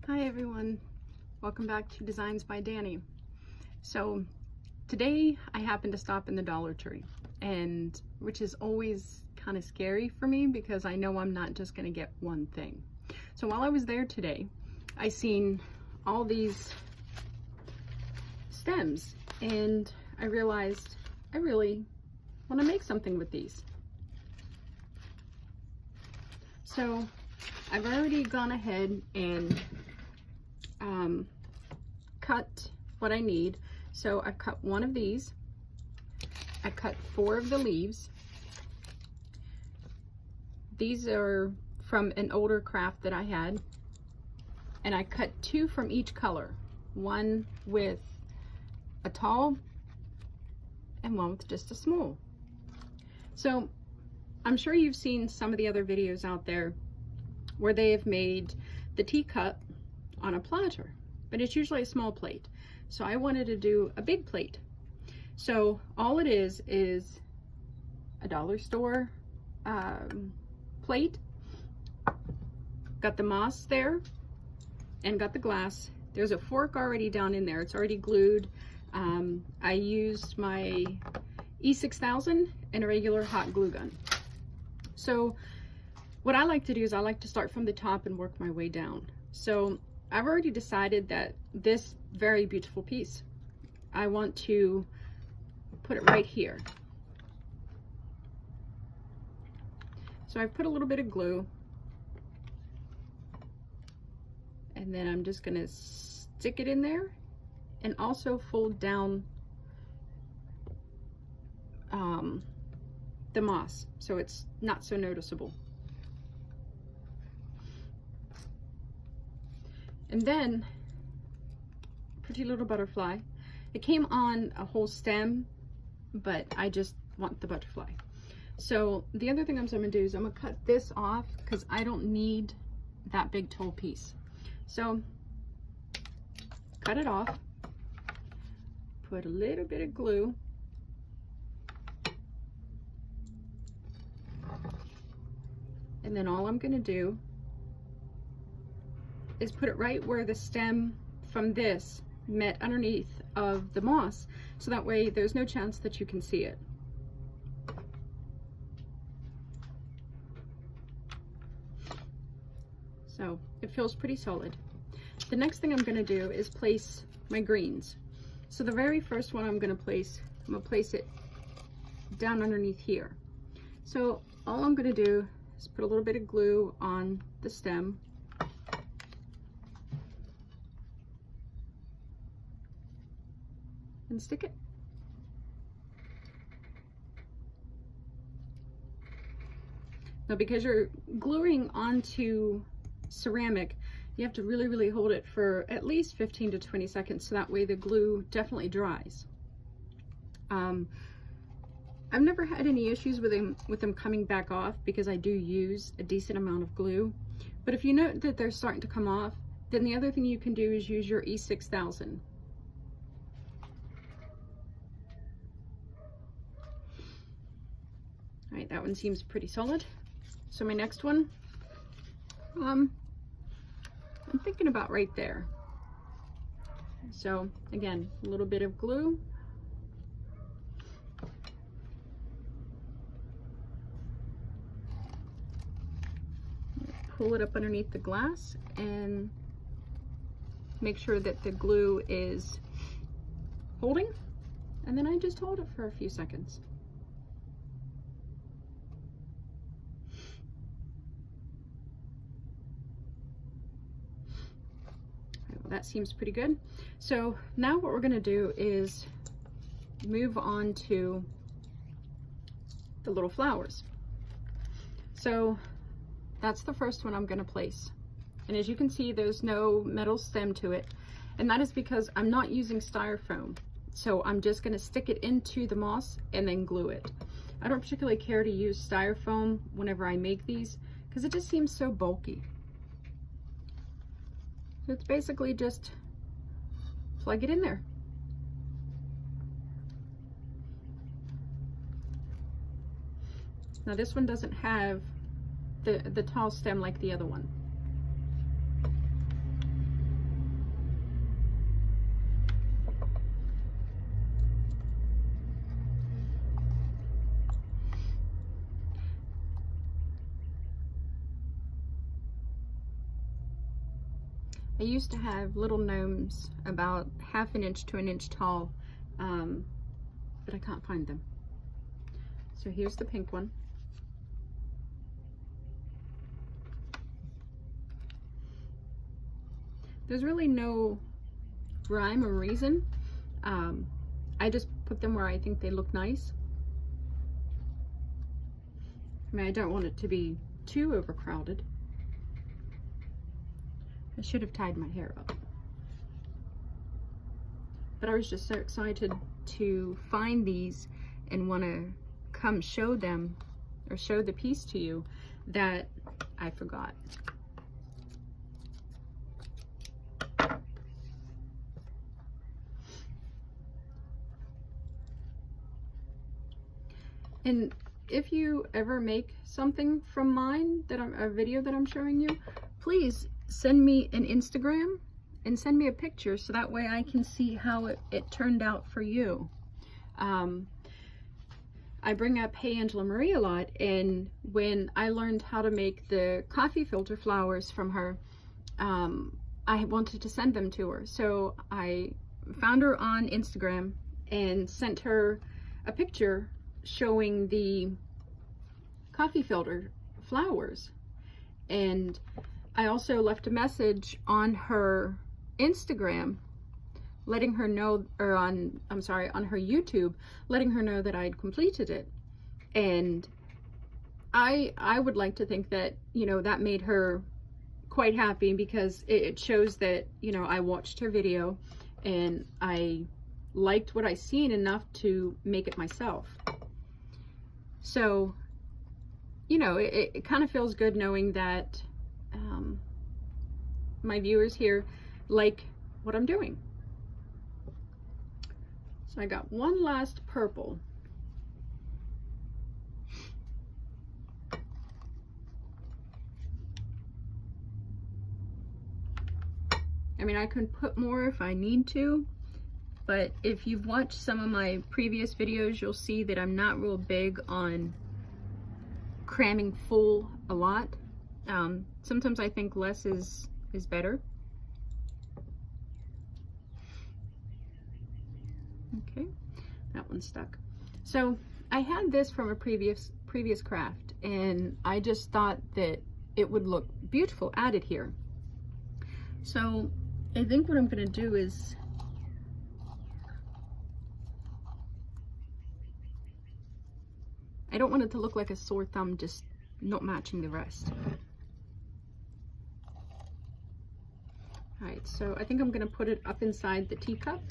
Hi everyone, welcome back to Designs by Danny. So today I happened to stop in the Dollar Tree, and which is always kind of scary for me because I know I'm not just going to get one thing. So while I was there today, I seen all these stems and I realized I really want to make something with these. So I've already gone ahead and cut what I need. So I've cut one of these. I cut 4 of the leaves. These are from an older craft that I had. And I cut 2 from each color. One with a tall and one with just a small. So I'm sure you've seen some of the other videos out there where they have made the teacup on a platter, but it's usually a small plate. So I wanted to do a big plate. So all it is a dollar store plate. Got the moss there and got the glass. There's a fork already down in there. It's already glued. I used my E6000 and a regular hot glue gun. So what I like to do is I like to start from the top and work my way down. So I've already decided that this very beautiful piece, I want to put it right here. So I've put a little bit of glue, and then I'm just gonna stick it in there and also fold down the moss so it's not so noticeable. And then, pretty little butterfly. It came on a whole stem, but I just want the butterfly. So the other thing I'm gonna do is I'm gonna cut this off because I don't need that big tall piece. So cut it off, put a little bit of glue, and then all I'm gonna do is put it right where the stem from this met underneath of the moss, so that way there's no chance that you can see it. So it feels pretty solid. The next thing I'm going to do is place my greens. So the very first one I'm going to place it down underneath here. So all I'm going to do is put a little bit of glue on the stem. And stick it. Now, because you're gluing onto ceramic, you have to really hold it for at least 15 to 20 seconds, so that way the glue definitely dries. I've never had any issues with them coming back off because I do use a decent amount of glue. But if you note that they're starting to come off, then the other thing you can do is use your E6000. All right, that one seems pretty solid. So my next one, I'm thinking about right there. So again, a little bit of glue. Pull it up underneath the glass and make sure that the glue is holding. And then I just hold it for a few seconds. That seems pretty good. So now what we're going to do is move on to the little flowers. So that's the first one I'm going to place. And as you can see, there's no metal stem to it. And that is because I'm not using styrofoam. So I'm just going to stick it into the moss and then glue it. I don't particularly care to use styrofoam whenever I make these because it just seems so bulky. So it's basically just plug it in there. Now this one doesn't have the tall stem like the other one. I used to have little gnomes about 1/2 inch to 1 inch tall, but I can't find them. So here's the pink one. There's really no rhyme or reason. I just put them where I think they look nice. I mean, I don't want it to be too overcrowded. I should have tied my hair up. But I was just so excited to find these and want to come show them or show the piece to you that I forgot. And if you ever make something from mine, a video that I'm showing you, please send me an Instagram and send me a picture so that way I can see how it turned out for you. I bring up Hey Angela Marie a lot, and when I learned how to make the coffee filter flowers from her, I wanted to send them to her. So I found her on Instagram and sent her a picture showing the coffee filter flowers. And I also left a message on her Instagram letting her know, or on her YouTube, letting her know that I'd completed it. And I would like to think that, you know, that made her quite happy, because it shows that, you know, I watched her video and I liked what I seen enough to make it myself. So, you know, it kind of feels good knowing that my viewers here like what I'm doing. So I got one last purple. I mean, I can put more if I need to, but if you've watched some of my previous videos, you'll see that I'm not real big on cramming full a lot. Sometimes I think less is better. Okay, that one stuck. So I had this from a previous craft, and I just thought that it would look beautiful added here. So I think what I'm going to do is I don't want it to look like a sore thumb just not matching the rest. Alright, so I think I'm going to put it up inside the teacup.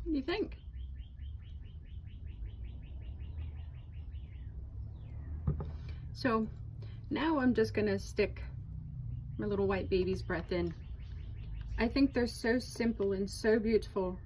What do you think? So now I'm just gonna stick my little white baby's breath in. I think they're so simple and so beautiful.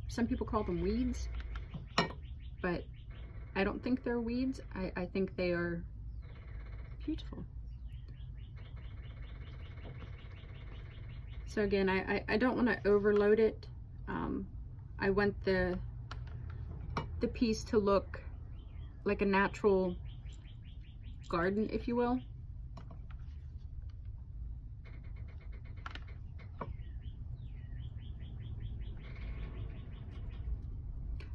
Some people call them weeds, but I don't think they're weeds. I think they are beautiful. So again, I don't want to overload it. I want the piece to look like a natural garden, if you will.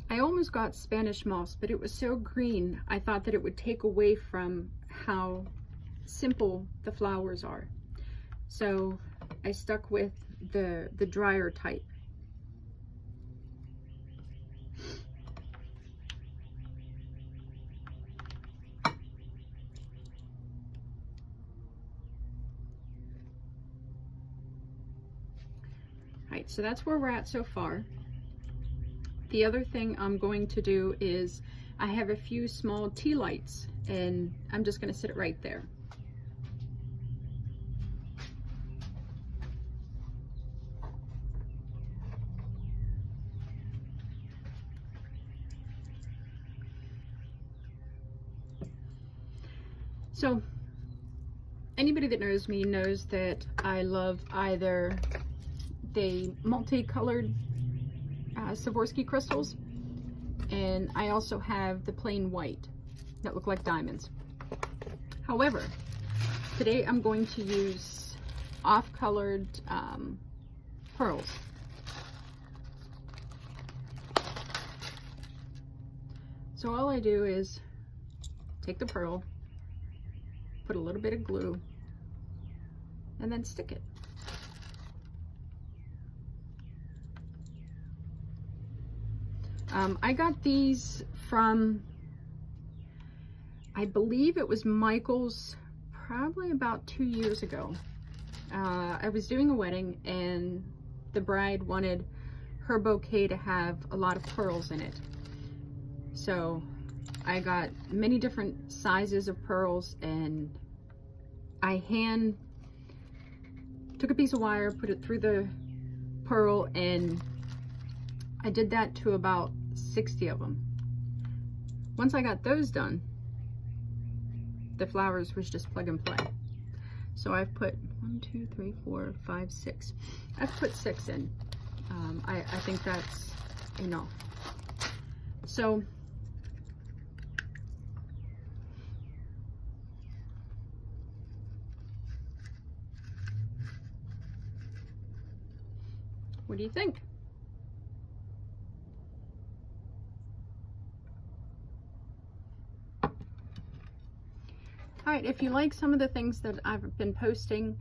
I almost got Spanish moss, but it was so green, I thought that it would take away from how simple the flowers are. So I stuck with the drier type. Alright, so that's where we're at so far. The other thing I'm going to do is I have a few small tea lights, and I'm just going to sit it right there. So anybody anybody that knows me knows that I love either the multicolored Swarovski crystals, and I also have the plain white that look like diamonds. However, today I'm going to use off-colored pearls. So all I do is take the pearl, put a little bit of glue, and then stick it. I got these from, I believe it was Michael's, probably about 2 years ago. I was doing a wedding and the bride wanted her bouquet to have a lot of pearls in it. So I got many different sizes of pearls, and I took a piece of wire, put it through the pearl, and I did that to about 60 of them. Once I got those done, the flowers was just plug and play. So I've put 1, 2, 3, 4, 5, 6. I've put 6 in. I think that's enough. So what do you think? All right, if you like some of the things that I've been posting,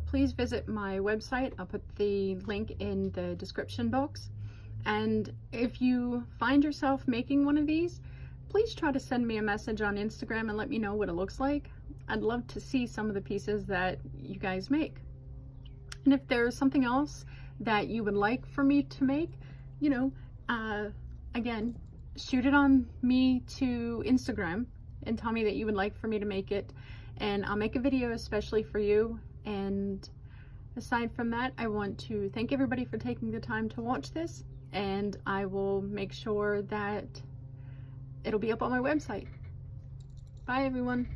please visit my website. I'll put the link in the description box. And if you find yourself making one of these, please try to send me a message on Instagram and let me know what it looks like. I'd love to see some of the pieces that you guys make. And if there's something else that you would like for me to make, you know, again, shoot it on me to Instagram and tell me that you would like for me to make it, and I'll make a video especially for you. And aside from that, I want to thank everybody for taking the time to watch this, and I will make sure that it'll be up on my website. Bye everyone.